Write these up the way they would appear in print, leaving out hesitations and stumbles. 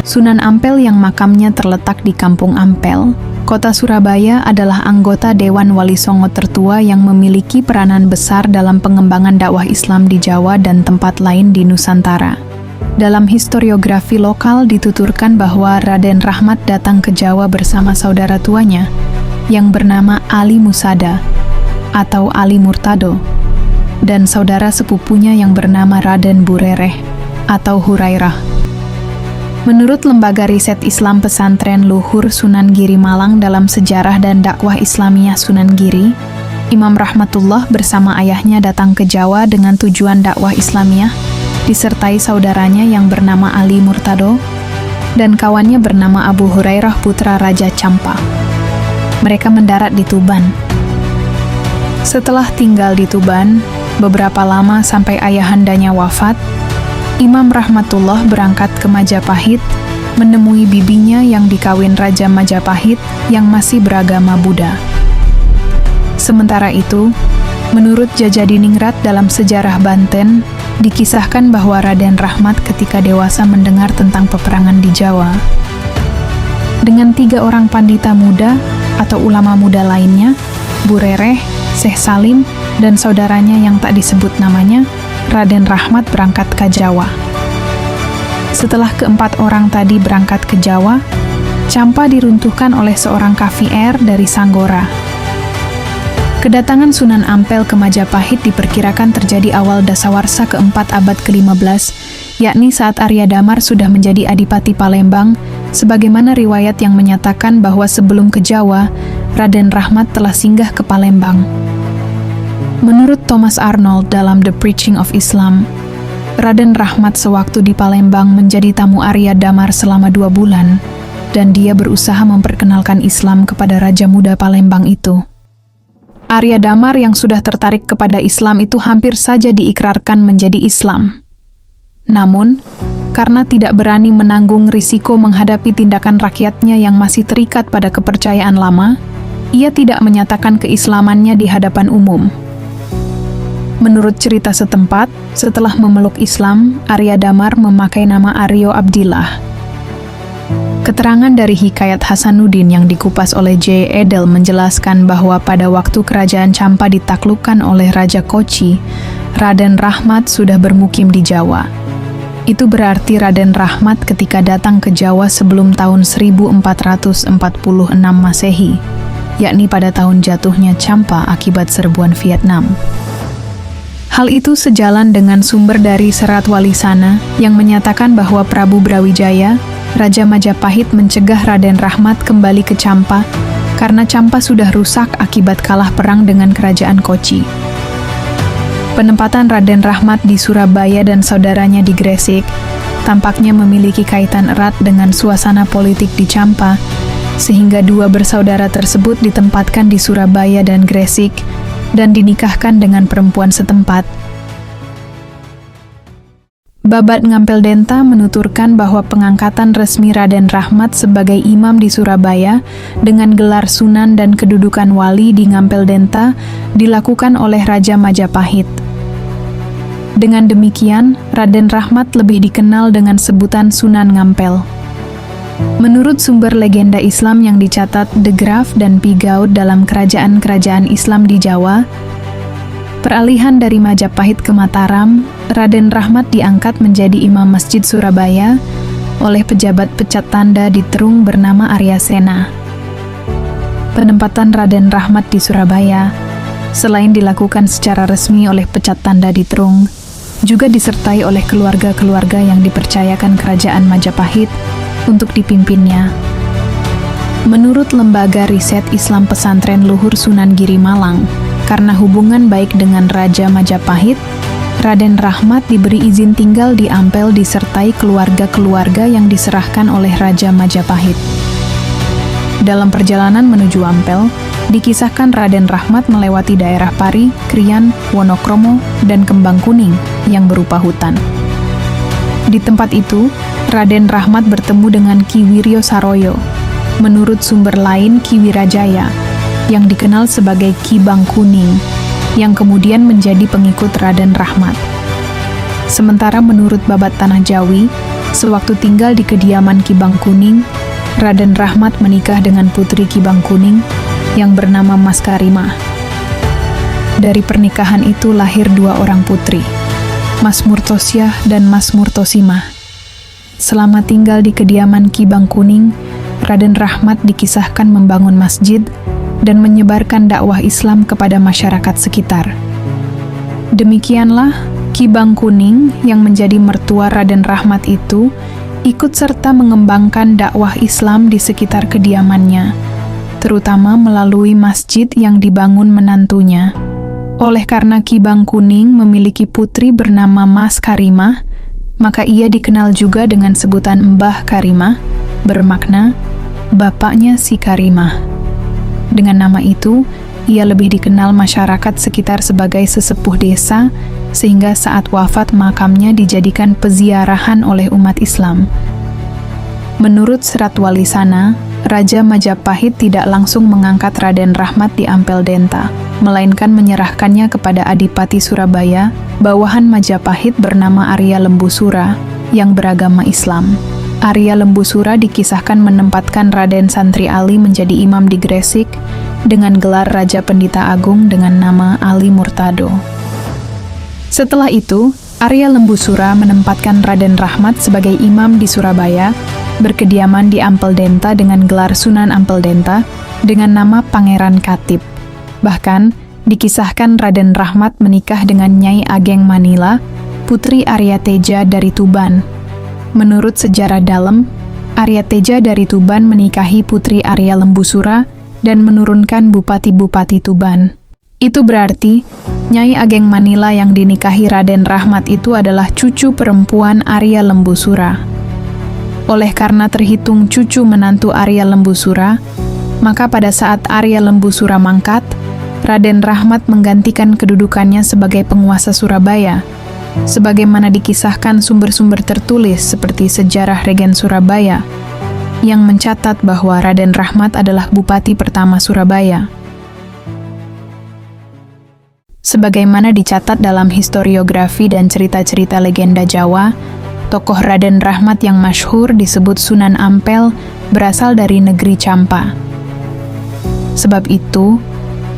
Sunan Ampel yang makamnya terletak di Kampung Ampel, Kota Surabaya adalah anggota Dewan Wali Songo tertua yang memiliki peranan besar dalam pengembangan dakwah Islam di Jawa dan tempat lain di Nusantara. Dalam historiografi lokal dituturkan bahwa Raden Rahmat datang ke Jawa bersama saudara tuanya yang bernama Ali Musada atau Ali Murtado dan saudara sepupunya yang bernama Raden Burereh atau Hurairah. Menurut Lembaga Riset Islam Pesantren Luhur Sunan Giri Malang dalam Sejarah dan Dakwah Islamiyah Sunan Giri, Imam Rahmatullah bersama ayahnya datang ke Jawa dengan tujuan dakwah Islamiyah, disertai saudaranya yang bernama Ali Murtado dan kawannya bernama Abu Hurairah putra Raja Campa. Mereka mendarat di Tuban. Setelah tinggal di Tuban, beberapa lama sampai ayahandanya wafat, Imam Rahmatullah berangkat ke Majapahit, menemui bibinya yang dikawin Raja Majapahit yang masih beragama Buddha. Sementara itu, menurut Jajadiningrat dalam Sejarah Banten, dikisahkan bahwa Raden Rahmat ketika dewasa mendengar tentang peperangan di Jawa. Dengan 3 orang pandita muda atau ulama muda lainnya, Burereh, Syekh Salim, dan saudaranya yang tak disebut namanya, Raden Rahmat berangkat ke Jawa. Setelah keempat orang tadi berangkat ke Jawa, Campa diruntuhkan oleh seorang kafir dari Sanggora. Kedatangan Sunan Ampel ke Majapahit diperkirakan terjadi awal dasawarsa keempat abad ke-15, yakni saat Arya Damar sudah menjadi Adipati Palembang, sebagaimana riwayat yang menyatakan bahwa sebelum ke Jawa, Raden Rahmat telah singgah ke Palembang. Menurut Thomas Arnold dalam The Preaching of Islam, Raden Rahmat sewaktu di Palembang menjadi tamu Arya Damar selama 2 bulan, dan dia berusaha memperkenalkan Islam kepada Raja Muda Palembang itu. Arya Damar yang sudah tertarik kepada Islam itu hampir saja diikrarkan menjadi Islam. Namun, karena tidak berani menanggung risiko menghadapi tindakan rakyatnya yang masih terikat pada kepercayaan lama, ia tidak menyatakan keislamannya di hadapan umum. Menurut cerita setempat, setelah memeluk Islam, Arya Damar memakai nama Aryo Abdillah. Keterangan dari Hikayat Hasanuddin yang dikupas oleh J. Edel menjelaskan bahwa pada waktu kerajaan Campa ditaklukkan oleh Raja Kochi, Raden Rahmat sudah bermukim di Jawa. Itu berarti Raden Rahmat ketika datang ke Jawa sebelum tahun 1446 Masehi, yakni pada tahun jatuhnya Campa akibat serbuan Vietnam. Hal itu sejalan dengan sumber dari Serat Walisana yang menyatakan bahwa Prabu Brawijaya, Raja Majapahit mencegah Raden Rahmat kembali ke Campa karena Campa sudah rusak akibat kalah perang dengan kerajaan Kochi. Penempatan Raden Rahmat di Surabaya dan saudaranya di Gresik tampaknya memiliki kaitan erat dengan suasana politik di Campa, sehingga 2 bersaudara tersebut ditempatkan di Surabaya dan Gresik dan dinikahkan dengan perempuan setempat. Babat Ngampel Denta menuturkan bahwa pengangkatan resmi Raden Rahmat sebagai imam di Surabaya dengan gelar Sunan dan kedudukan wali di Ngampel Denta dilakukan oleh Raja Majapahit. Dengan demikian, Raden Rahmat lebih dikenal dengan sebutan Sunan Ngampel. Menurut sumber legenda Islam yang dicatat De Graaf dan Pigaut dalam kerajaan-kerajaan Islam di Jawa, peralihan dari Majapahit ke Mataram, Raden Rahmat diangkat menjadi Imam Masjid Surabaya oleh pejabat pecat tanda di Terung bernama Arya Sena. Penempatan Raden Rahmat di Surabaya, selain dilakukan secara resmi oleh pecat tanda di Terung, juga disertai oleh keluarga-keluarga yang dipercayakan kerajaan Majapahit untuk dipimpinnya. Menurut Lembaga Riset Islam Pesantren Luhur Sunan Giri Malang, karena hubungan baik dengan Raja Majapahit, Raden Rahmat diberi izin tinggal di Ampel disertai keluarga-keluarga yang diserahkan oleh Raja Majapahit. Dalam perjalanan menuju Ampel, dikisahkan Raden Rahmat melewati daerah Pari, Krian, Wonokromo, dan Kembang Kuning yang berupa hutan. Di tempat itu, Raden Rahmat bertemu dengan Ki Wiryo Saroyo, menurut sumber lain Ki Wirajaya, yang dikenal sebagai Ki Bang Kuning, yang kemudian menjadi pengikut Raden Rahmat. Sementara menurut Babat Tanah Jawi, Sewaktu tinggal di kediaman Ki Bangkuning, Raden Rahmat menikah dengan putri Ki Bangkuning yang bernama Mas Karimah. Dari pernikahan itu lahir 2 orang putri, Mas Murtosyah dan Mas Murtosimah. Selama tinggal di kediaman Ki Bangkuning, Raden Rahmat dikisahkan membangun masjid dan menyebarkan dakwah Islam kepada masyarakat sekitar. Demikianlah, Ki Bangkuning yang menjadi mertua Raden Rahmat itu ikut serta mengembangkan dakwah Islam di sekitar kediamannya, terutama melalui masjid yang dibangun menantunya. Oleh karena Ki Bangkuning memiliki putri bernama Mas Karimah, maka ia dikenal juga dengan sebutan Mbah Karimah, bermakna bapaknya si Karimah. Dengan nama itu, ia lebih dikenal masyarakat sekitar sebagai sesepuh desa, sehingga saat wafat makamnya dijadikan peziarahan oleh umat Islam. Menurut Serat Wali Sana, Raja Majapahit tidak langsung mengangkat Raden Rahmat di Ampel Denta, melainkan menyerahkannya kepada Adipati Surabaya, bawahan Majapahit bernama Arya Lembusura, yang beragama Islam. Arya Lembusura dikisahkan menempatkan Raden Santri Ali menjadi imam di Gresik dengan gelar Raja Pendita Agung dengan nama Ali Murtado. Setelah itu, Arya Lembusura menempatkan Raden Rahmat sebagai imam di Surabaya, berkediaman di Ampel Denta dengan gelar Sunan Ampel Denta dengan nama Pangeran Katib. Bahkan, dikisahkan Raden Rahmat menikah dengan Nyai Ageng Manila, putri Arya Teja dari Tuban. Menurut sejarah dalam, Arya Teja dari Tuban menikahi putri Arya Lembusura dan menurunkan bupati-bupati Tuban. Itu berarti, Nyai Ageng Manila yang dinikahi Raden Rahmat itu adalah cucu perempuan Arya Lembusura. Oleh karena terhitung cucu menantu Arya Lembusura, maka pada saat Arya Lembusura mangkat, Raden Rahmat menggantikan kedudukannya sebagai penguasa Surabaya, sebagaimana dikisahkan sumber-sumber tertulis seperti Sejarah Regen Surabaya, yang mencatat bahwa Raden Rahmat adalah bupati pertama Surabaya. Sebagaimana dicatat dalam historiografi dan cerita-cerita legenda Jawa, tokoh Raden Rahmat yang masyhur disebut Sunan Ampel berasal dari negeri Campa. Sebab itu,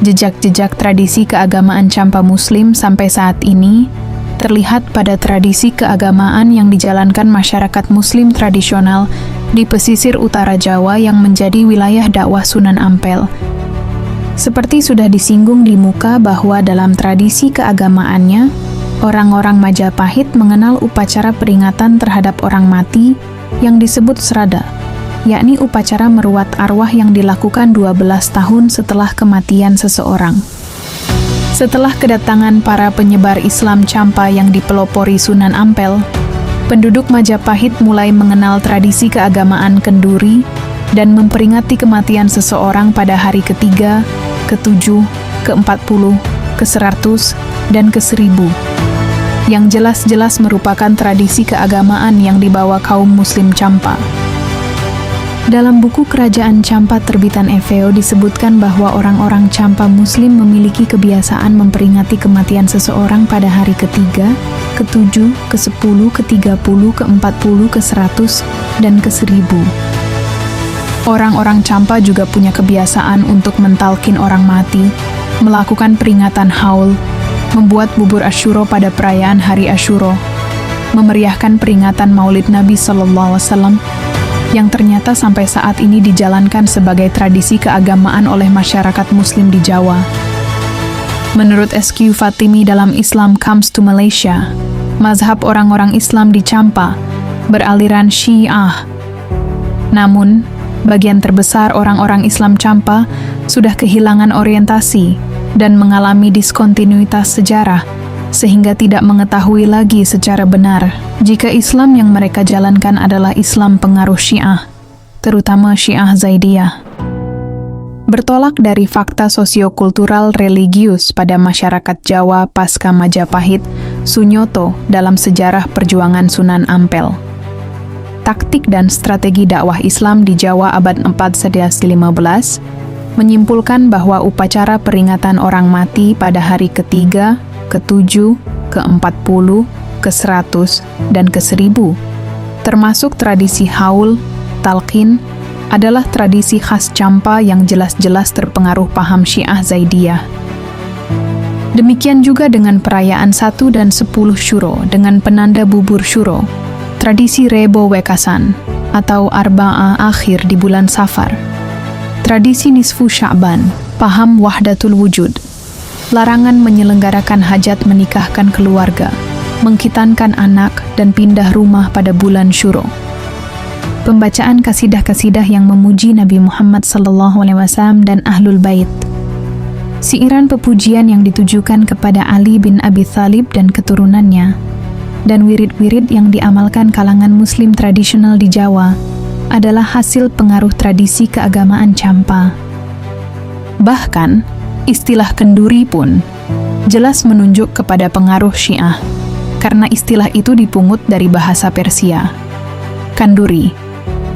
jejak-jejak tradisi keagamaan Campa Muslim sampai saat ini terlihat pada tradisi keagamaan yang dijalankan masyarakat Muslim tradisional di pesisir utara Jawa yang menjadi wilayah dakwah Sunan Ampel. Seperti sudah disinggung di muka bahwa dalam tradisi keagamaannya, orang-orang Majapahit mengenal upacara peringatan terhadap orang mati yang disebut srada, yakni upacara meruat arwah yang dilakukan 12 tahun setelah kematian seseorang. Setelah kedatangan para penyebar Islam Campa yang dipelopori Sunan Ampel, penduduk Majapahit mulai mengenal tradisi keagamaan kenduri dan memperingati kematian seseorang pada hari ke-3, ke-7, ke-40, ke-100, dan ke-1000, yang jelas-jelas merupakan tradisi keagamaan yang dibawa kaum Muslim Campa. Dalam buku Kerajaan Campa terbitan Eveo disebutkan bahwa orang-orang Campa Muslim memiliki kebiasaan memperingati kematian seseorang pada hari ke-3, ke-7, ke-10, ke-30, ke-40, ke-100, dan ke-1000. Orang-orang Campa juga punya kebiasaan untuk mentalkin orang mati, melakukan peringatan haul, membuat bubur Asyuro pada perayaan hari Asyuro, memeriahkan peringatan Maulid Nabi SAW, yang ternyata sampai saat ini dijalankan sebagai tradisi keagamaan oleh masyarakat Muslim di Jawa. Menurut SQ Fatimi dalam Islam Comes to Malaysia, mazhab orang-orang Islam di Campa beraliran Syiah. Namun, bagian terbesar orang-orang Islam Campa sudah kehilangan orientasi dan mengalami diskontinuitas sejarah, sehingga tidak mengetahui lagi secara benar jika Islam yang mereka jalankan adalah Islam pengaruh Syiah, terutama Syiah Zaidiyah. Bertolak dari fakta sosiokultural religius pada masyarakat Jawa pasca Majapahit, Sunyoto dalam sejarah perjuangan Sunan Ampel. Taktik dan strategi dakwah Islam di Jawa abad 4-15 menyimpulkan bahwa upacara peringatan orang mati pada hari ke-3, ke-7, ke-40, ke-100, dan ke-1000 termasuk tradisi haul, talqin, adalah tradisi khas Champa yang jelas-jelas terpengaruh paham Syiah Zaidiyah. Demikian juga dengan perayaan 1 dan 10 Syuro dengan penanda bubur Syuro, tradisi Rebo Wekasan atau Arba'ah akhir di bulan Safar, tradisi Nisfu Sya'ban, paham Wahdatul Wujud, larangan menyelenggarakan hajat menikahkan keluarga, mengkhitankan anak, dan pindah rumah pada bulan Syuro. Pembacaan kasidah-kasidah yang memuji Nabi Muhammad SAW dan Ahlul Bait. Siiran pepujian yang ditujukan kepada Ali bin Abi Thalib dan keturunannya, dan wirid-wirid yang diamalkan kalangan Muslim tradisional di Jawa adalah hasil pengaruh tradisi keagamaan Champa. Bahkan, istilah kenduri pun jelas menunjuk kepada pengaruh Syiah, karena istilah itu dipungut dari bahasa Persia. Kanduri,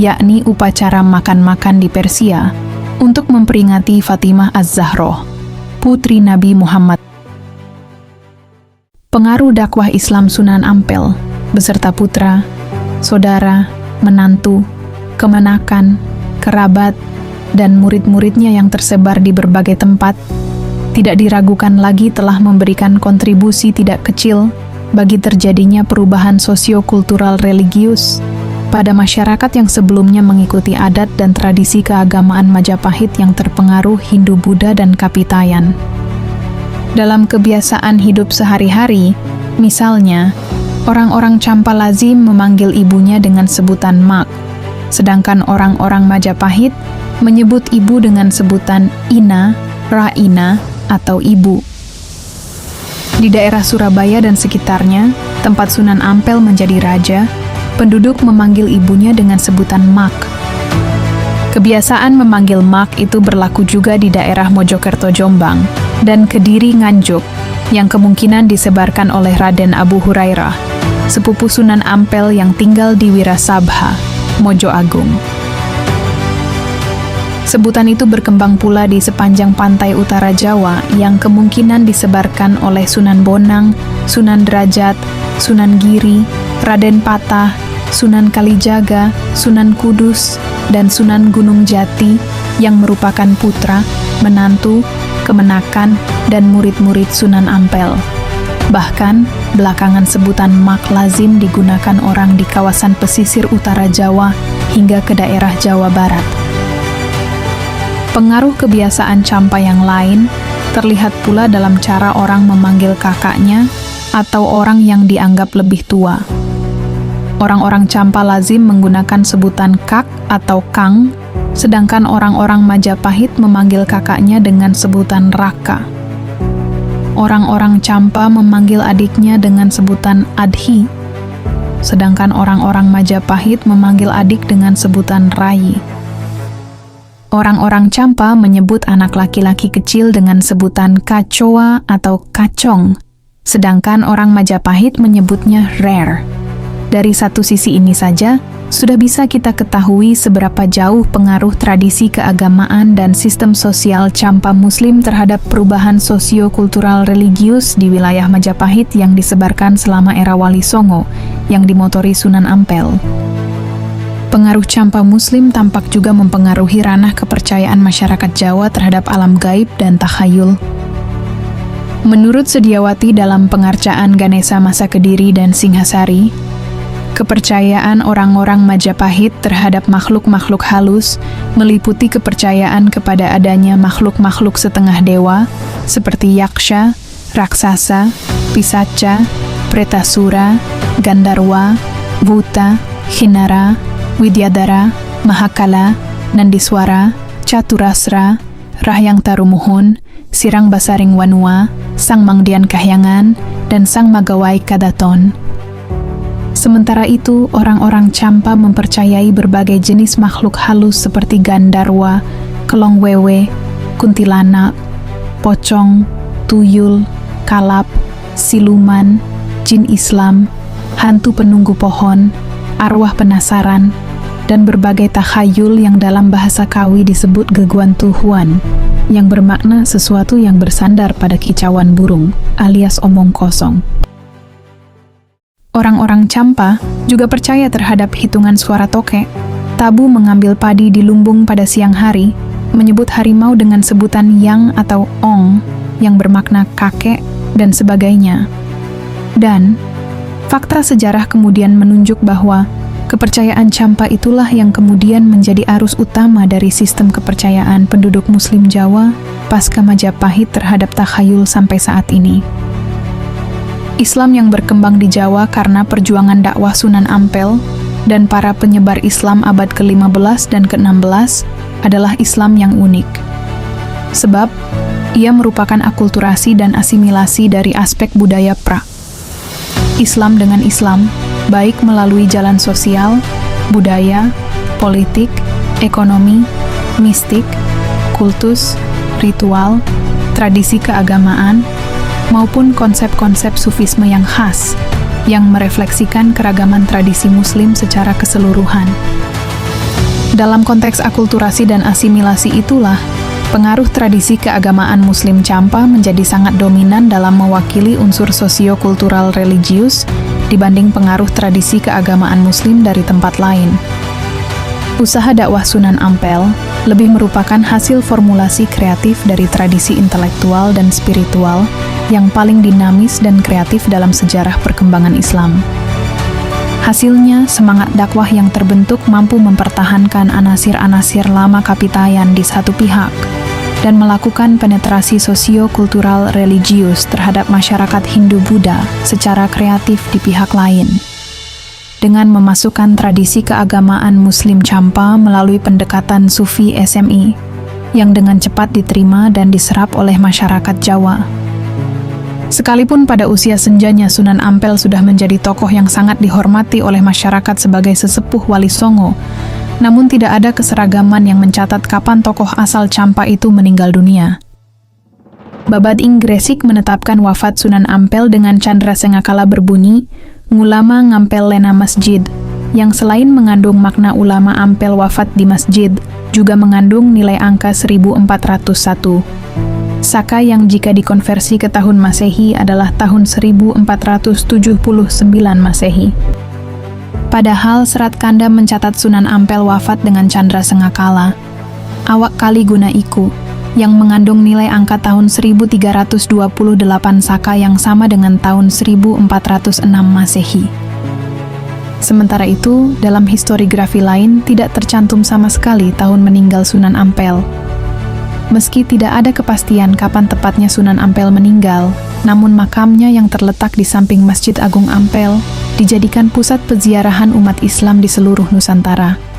yakni upacara makan-makan di Persia untuk memperingati Fatimah Az-Zahroh, putri Nabi Muhammad. Pengaruh dakwah Islam Sunan Ampel, beserta putra, saudara, menantu, kemenakan, kerabat, dan murid-muridnya yang tersebar di berbagai tempat, tidak diragukan lagi telah memberikan kontribusi tidak kecil bagi terjadinya perubahan sosio-kultural religius pada masyarakat yang sebelumnya mengikuti adat dan tradisi keagamaan Majapahit yang terpengaruh Hindu-Buddha dan Kapitayan. Dalam kebiasaan hidup sehari-hari, misalnya, orang-orang Champa lazim memanggil ibunya dengan sebutan Mak, sedangkan orang-orang Majapahit menyebut ibu dengan sebutan Ina, Raina, atau Ibu. Di daerah Surabaya dan sekitarnya, tempat Sunan Ampel menjadi raja, penduduk memanggil ibunya dengan sebutan Mak. Kebiasaan memanggil Mak itu berlaku juga di daerah Mojokerto Jombang dan Kediri Nganjuk, yang kemungkinan disebarkan oleh Raden Abu Hurairah, sepupu Sunan Ampel yang tinggal di Wirasabha, Mojo Agung. Sebutan itu berkembang pula di sepanjang pantai utara Jawa yang kemungkinan disebarkan oleh Sunan Bonang, Sunan Derajat, Sunan Giri, Raden Patah, Sunan Kalijaga, Sunan Kudus, dan Sunan Gunung Jati yang merupakan putra, menantu, kemenakan, dan murid-murid Sunan Ampel. Bahkan, belakangan sebutan Mak lazim digunakan orang di kawasan pesisir utara Jawa hingga ke daerah Jawa Barat. Pengaruh kebiasaan Champa yang lain terlihat pula dalam cara orang memanggil kakaknya atau orang yang dianggap lebih tua. Orang-orang Champa lazim menggunakan sebutan Kak atau Kang, sedangkan orang-orang Majapahit memanggil kakaknya dengan sebutan Raka. Orang-orang Champa memanggil adiknya dengan sebutan Adhi, sedangkan orang-orang Majapahit memanggil adik dengan sebutan Rai. Orang-orang Champa menyebut anak laki-laki kecil dengan sebutan Kacoa atau Kacong, sedangkan orang Majapahit menyebutnya Rare. Dari satu sisi ini saja, sudah bisa kita ketahui seberapa jauh pengaruh tradisi keagamaan dan sistem sosial Champa Muslim terhadap perubahan sosio-kultural religius di wilayah Majapahit yang disebarkan selama era Wali Songo, yang dimotori Sunan Ampel. Pengaruh Champa Muslim tampak juga mempengaruhi ranah kepercayaan masyarakat Jawa terhadap alam gaib dan takhayul. Menurut Sediawati dalam pengarcaan Ganesha Masa Kediri dan Singhasari, kepercayaan orang-orang Majapahit terhadap makhluk-makhluk halus meliputi kepercayaan kepada adanya makhluk-makhluk setengah dewa seperti yaksha, raksasa, pisaca, pretasura, gandarwa, bhuta, khinara, widyadara, mahakala, nandiswara, caturasra, rahyang tarumuhun, sirang basaring wanua, sang mangdian kahyangan, dan sang magawai kadaton. Sementara itu, orang-orang Champa mempercayai berbagai jenis makhluk halus seperti gandarwa, kelong wewe, kuntilanak, pocong, tuyul, kalap, siluman, jin Islam, hantu penunggu pohon, arwah penasaran, dan berbagai takhayul yang dalam bahasa Kawi disebut geguan tuhuan, yang bermakna sesuatu yang bersandar pada kicauan burung, alias omong kosong. Orang-orang Champa juga percaya terhadap hitungan suara tokek. Tabu mengambil padi di lumbung pada siang hari, menyebut harimau dengan sebutan yang atau ong, yang bermakna kakek, dan sebagainya. Dan, fakta sejarah kemudian menunjuk bahwa kepercayaan Champa itulah yang kemudian menjadi arus utama dari sistem kepercayaan penduduk Muslim Jawa pasca Majapahit terhadap takhayul sampai saat ini. Islam yang berkembang di Jawa karena perjuangan dakwah Sunan Ampel dan para penyebar Islam abad ke-15 dan ke-16 adalah Islam yang unik. Sebab, ia merupakan akulturasi dan asimilasi dari aspek budaya pra. Islam dengan Islam, baik melalui jalan sosial, budaya, politik, ekonomi, mistik, kultus, ritual, tradisi keagamaan, maupun konsep-konsep sufisme yang khas, yang merefleksikan keragaman tradisi Muslim secara keseluruhan. Dalam konteks akulturasi dan asimilasi itulah, pengaruh tradisi keagamaan Muslim Champa menjadi sangat dominan dalam mewakili unsur sosio-kultural religius dibanding pengaruh tradisi keagamaan Muslim dari tempat lain. Usaha dakwah Sunan Ampel lebih merupakan hasil formulasi kreatif dari tradisi intelektual dan spiritual yang paling dinamis dan kreatif dalam sejarah perkembangan Islam. Hasilnya, semangat dakwah yang terbentuk mampu mempertahankan anasir-anasir lama kapitayan di satu pihak dan melakukan penetrasi sosio-kultural religius terhadap masyarakat Hindu-Buddha secara kreatif di pihak lain. Dengan memasukkan tradisi keagamaan Muslim Champa melalui pendekatan Sufi SMI yang dengan cepat diterima dan diserap oleh masyarakat Jawa. Sekalipun pada usia senjanya Sunan Ampel sudah menjadi tokoh yang sangat dihormati oleh masyarakat sebagai sesepuh Wali Songo, namun tidak ada keseragaman yang mencatat kapan tokoh asal Champa itu meninggal dunia. Babad Ing Gresik menetapkan wafat Sunan Ampel dengan candra sengakala berbunyi, Ngulama Ngampel Lena Masjid, yang selain mengandung makna ulama Ampel wafat di masjid, juga mengandung nilai angka 1401. Saka yang jika dikonversi ke tahun Masehi adalah tahun 1479 Masehi. Padahal Serat Kanda mencatat Sunan Ampel wafat dengan candra sengakala. Awak Kali Guna Iku, yang mengandung nilai angka tahun 1328 Saka yang sama dengan tahun 1406 Masehi. Sementara itu, dalam historiografi lain tidak tercantum sama sekali tahun meninggal Sunan Ampel. Meski tidak ada kepastian kapan tepatnya Sunan Ampel meninggal, namun makamnya yang terletak di samping Masjid Agung Ampel dijadikan pusat peziarahan umat Islam di seluruh Nusantara.